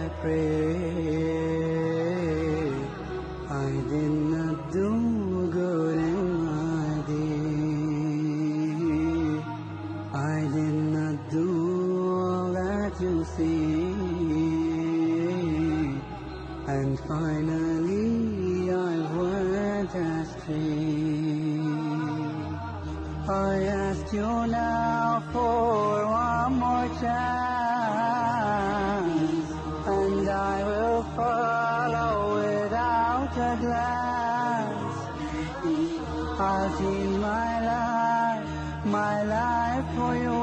I pray. I did not do good in my deed. I did not do all that you see. And finally I went astray. I ask you now for one more chance, and I will follow without a glance. I'll change my life for you,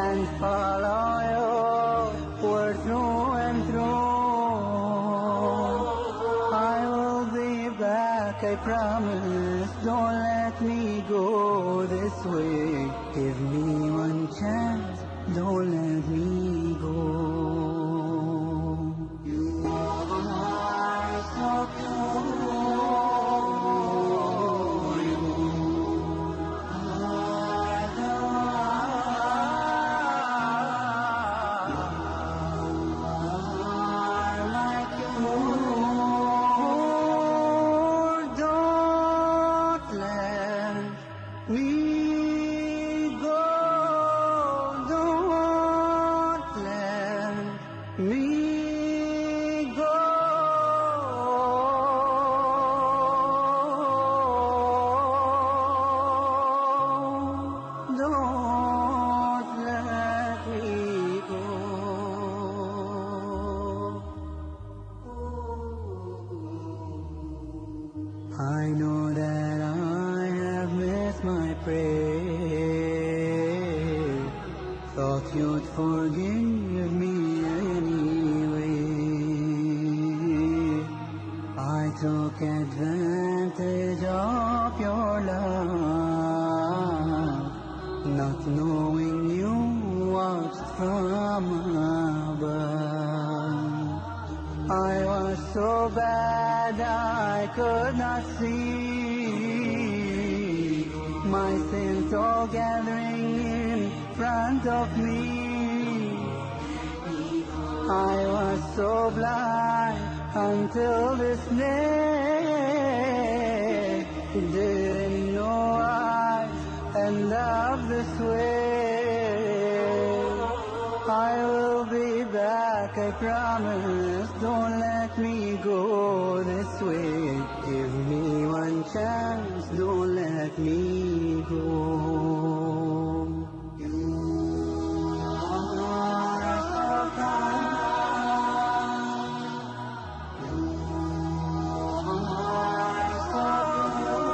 and follow your word through and through. I will be back, I promise. Don't let me go this way. Give me one chance, don't let me go. You are so pure, you are the one like you. Don't let me go, don't let me go. Don't let me go. I know that I have missed my prey. Thought you'd forgive me anyway. I took advantage of your love, not knowing you watched from above. I was so bad I could not see my sins all gathering in front of me. I was so blind until this day, didn't know I end up this way. I will be back, I promise. Don't let me go this way. Give me one chance, don't let me go. You are so kind. You are so pure.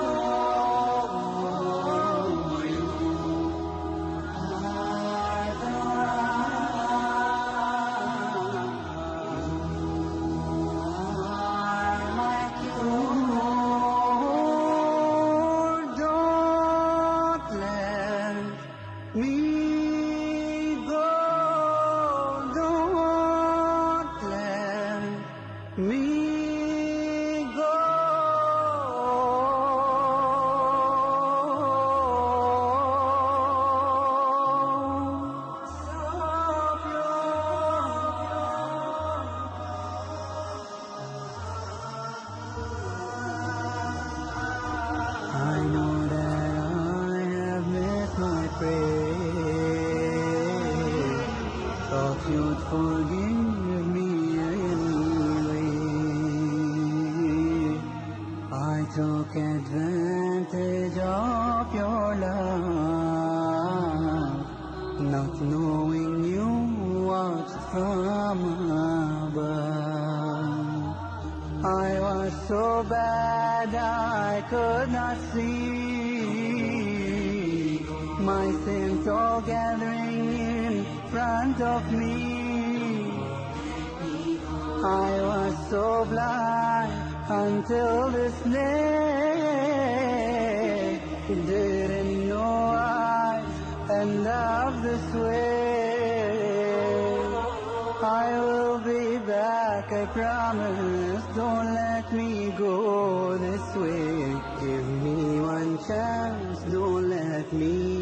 You are the one like you. Don't let me go, don't let me go. So I know that I have missed my prey. Thought you'd forgive me anyway. I took advantage of your love, not knowing you watched from above. I was so bad I could not see my sins all gathering in front of me. I was so blind until this day, didn't know I'd end up this way. I will be back, I promise. Don't let me go this way. Give me one chance, don't let me